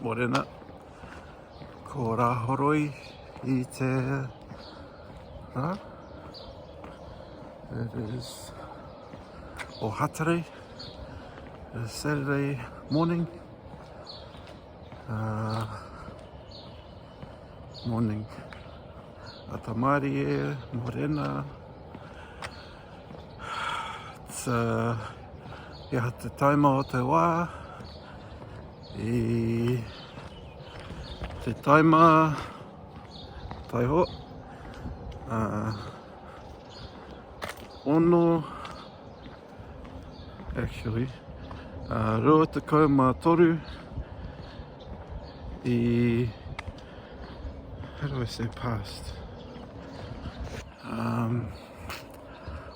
morena. Ko Rāhoroi I te rā. It is o Hatere. It is Saturday morning. Morning. Atamari e, morena. It's ia te taima o te wā. I te taima taiho. Ono. Actually. Rua te kauma toru. How do I say past?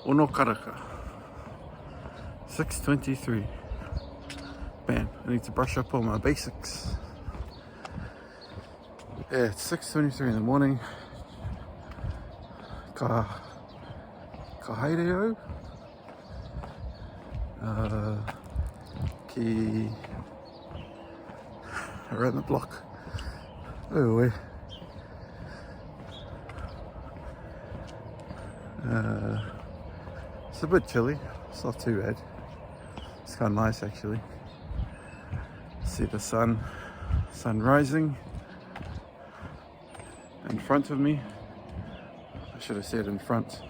Ono karaka. 6:23. Man, I need to brush up on my basics. Yeah, it's 6:23 in the morning. Ka haereo. Ki around the block. Oh, wait. It's a bit chilly. It's not too bad. It's kind of nice actually. See the sun rising in front of me. I should have said in front.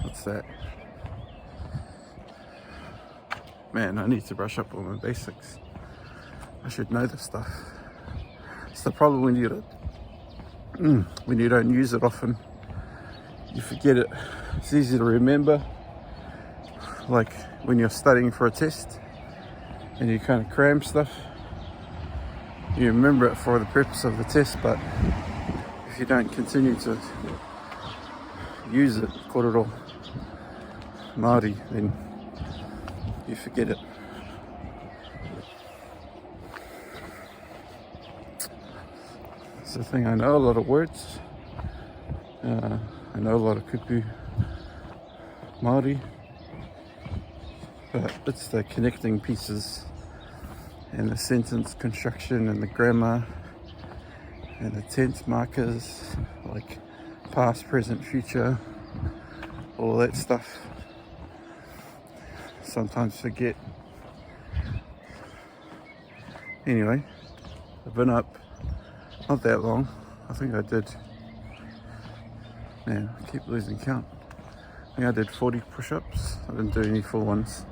What's that? Man, I need to brush up on my basics. I should know this stuff. It's the problem when you don't use it often. You forget it. It's easy to remember. Like when you're studying for a test and you kind of cram stuff. You remember it for the purpose of the test, but if you don't continue to use it, korero Māori, then you forget it. It's the thing, I know a lot of words. I know a lot of kupu Māori, but it's the connecting pieces and the sentence construction and the grammar and the tense markers like past, present, future, all that stuff. Sometimes forget. Anyway, I've been up not that long. I think I did, man, I keep losing count. I think I did 40 push-ups. I didn't do any full ones.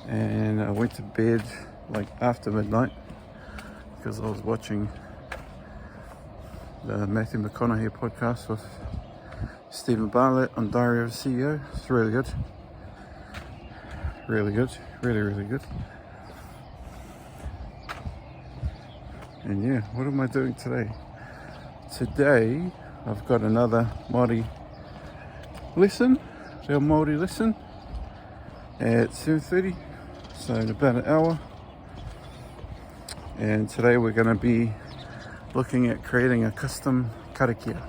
And I went to bed like after midnight because I was watching the Matthew McConaughey podcast with Stephen Bartlett on Diary of a CEO. It's really good. Really good. Really, really good. And yeah, what am I doing today? Today, I've got another Māori lesson, real Māori lesson at 7:30, so in about an hour. And today we're going to be looking at creating a custom karakia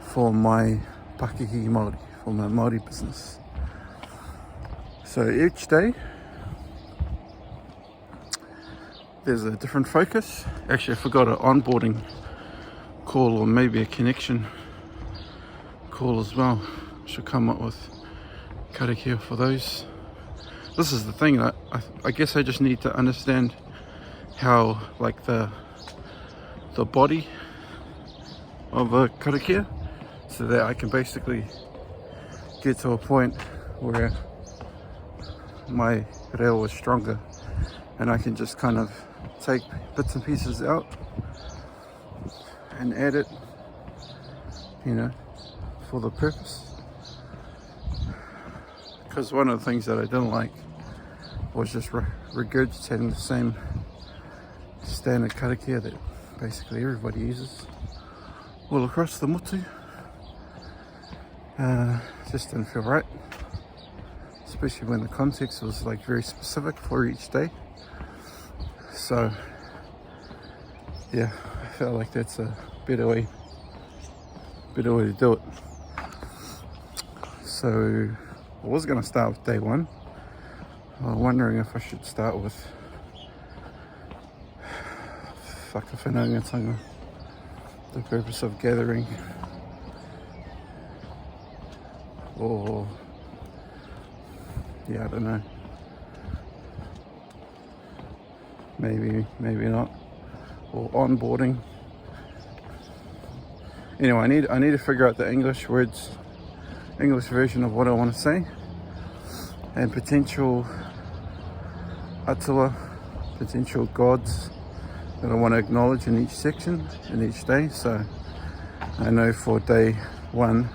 for my Pakihi Māori, for my Māori business. So each day, there's a different focus. Actually, I forgot an onboarding call or maybe a connection call as well. Should come up with karakia for those. This is the thing, I guess I just need to understand how, like, the body of a karakia, so that I can basically get to a point where my reo is stronger and I can just kind of take bits and pieces out and add it, you know, for the purpose. Because one of the things that I didn't like was just regurgitating the same standard karakia that basically everybody uses all across the motu. Just didn't feel right, especially when the context was like very specific for each day. So yeah, I felt like that's a better way to do it. So I was going to start with day one, I'm wondering if I should start with whakawhenangatanga, the purpose of gathering, or yeah, I don't know, maybe not, or onboarding. Anyway, I need to figure out the English words, English version of what I want to say, and potential atua, potential gods that I want to acknowledge in each section, in each day. So I know for day 1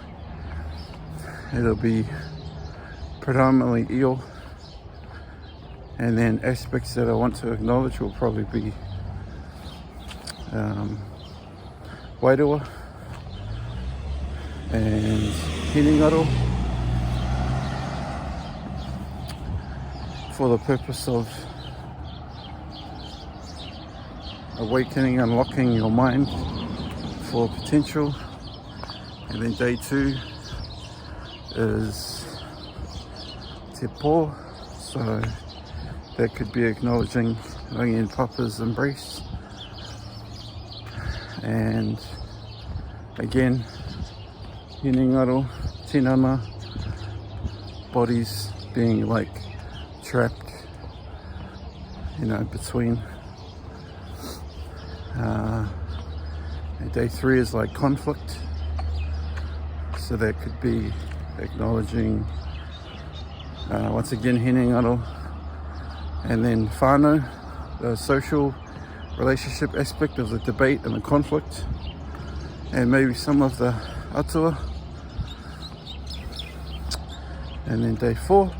it'll be predominantly eel, and then aspects that I want to acknowledge will probably be wairua and hinengaro, for the purpose of awakening, unlocking your mind for potential. And then day 2 is te pō, so that could be acknowledging Rangi and Papa's embrace, and again hinengaro, tinana, bodies being like trapped, between. And day 3 is like conflict, so that could be acknowledging once again hinengaro, and then whānau, the social relationship aspect of the debate and the conflict, and maybe some of the atua. And then day 4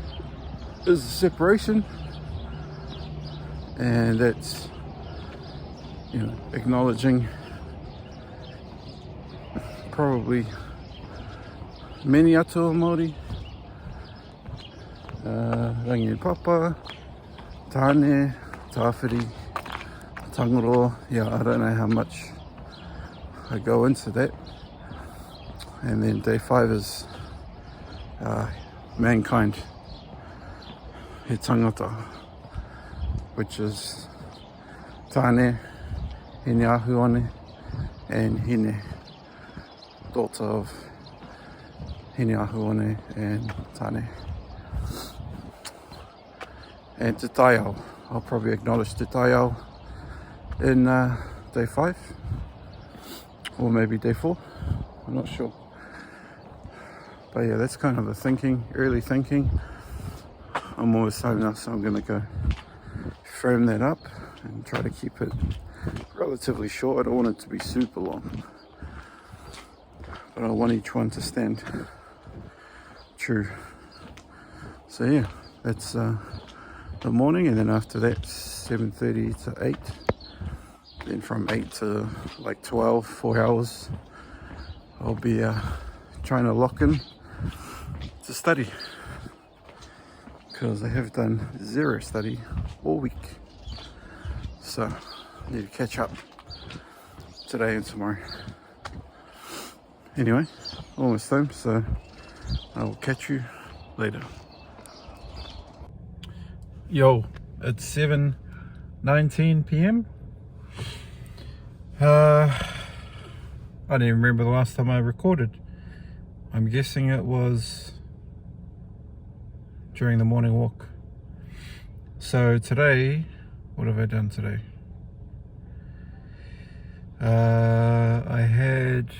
is the separation, and that's acknowledging probably many atua Māori, Rangi and Papa, tāne, tāwhiri, tangaro. Yeah, I don't know how much I go into that. And then day 5 is mankind, he tangata, which is tāne, hine ahuane, and hine, daughter of hine ahuane and tāne. And te taiao, I'll probably acknowledge te taiao in day 5, or maybe day 4, I'm not sure. But yeah, that's kind of the thinking, early thinking. I'm always home now, so I'm going to go frame that up and try to keep it relatively short. I don't want it to be super long, but I want each one to stand true. So yeah, that's the morning, and then after that 7:30 to 8, then from 8 to like 12, 4 hours, I'll be trying to lock in to study, because I have done 0 study all week, so I need to catch up today and tomorrow. Anyway, almost home, so I will catch you later. Yo, it's 7:19 p.m. I don't even remember the last time I recorded. I'm guessing it was during the morning walk. So today, what have I done today? I had...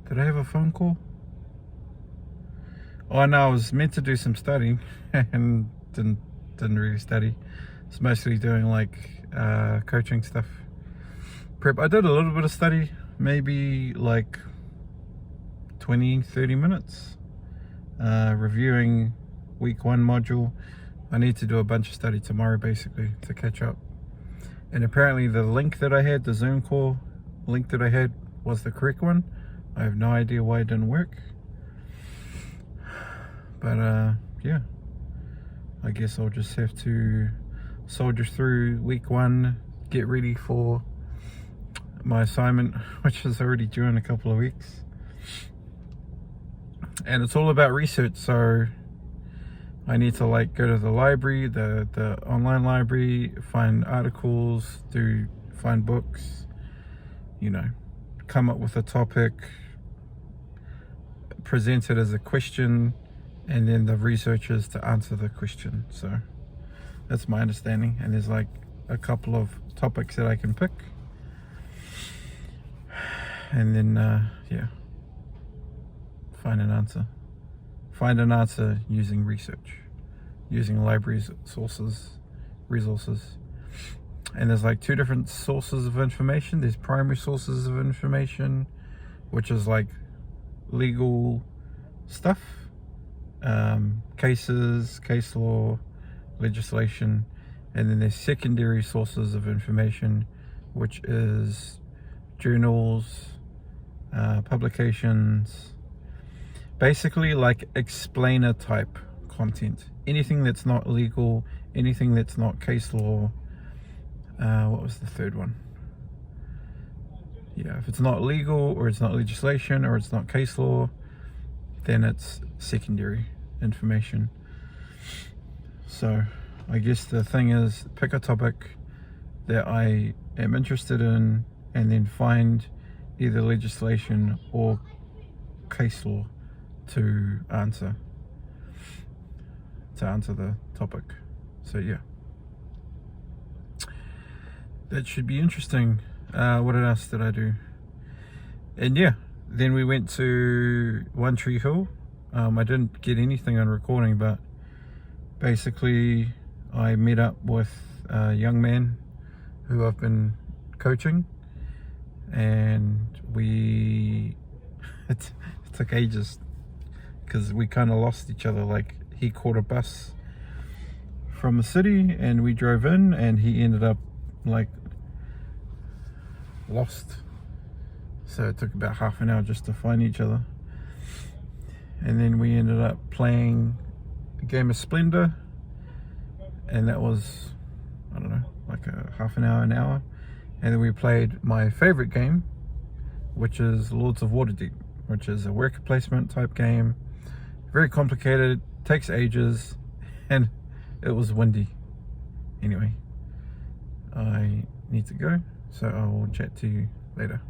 Did I have a phone call? Oh no, I was meant to do some studying and didn't really study. It's mostly doing like coaching stuff. Prep. I did a little bit of study, maybe like 20-30 minutes, reviewing week 1 module. I need to do a bunch of study tomorrow basically to catch up. And apparently the link that I had, the Zoom call link that I had, was the correct one. I have no idea why it didn't work, but yeah, I guess I'll just have to soldier through week 1, get ready for my assignment, which is already due in a couple of weeks. and it's all about research. So I need to like go to the library, the online library, find articles, find books, you know, come up with a topic, present it as a question, and then the researchers to answer the question. So that's my understanding, and there's like a couple of topics that I can pick, and then yeah, find an answer using research, using libraries, resources. And there's like two different sources of information. There's primary sources of information, which is like legal stuff, cases, case law, legislation. And then there's secondary sources of information, which is journals, publications, basically like explainer type content. Anything that's not legal, anything that's not case law. What was the third one? Yeah, if it's not legal, or it's not legislation, or it's not case law, then it's secondary information. So I guess the thing is, pick a topic that I am interested in, and then find either legislation or case law to answer the topic. So yeah, that should be interesting. What else did I do? And yeah, then we went to One Tree Hill. I didn't get anything on recording, but basically I met up with a young man who I've been coaching, and it took ages because we kind of lost each other. Like, he caught a bus from the city and we drove in, and he ended up like lost, so it took about half an hour just to find each other. And then we ended up playing a game of Splendor, and that was, I don't know, like a half an hour. And then we played my favorite game, which is Lords of Waterdeep, which is a worker placement type game. Very complicated, takes ages, and it was windy. Anyway, I need to go, so I will chat to you later.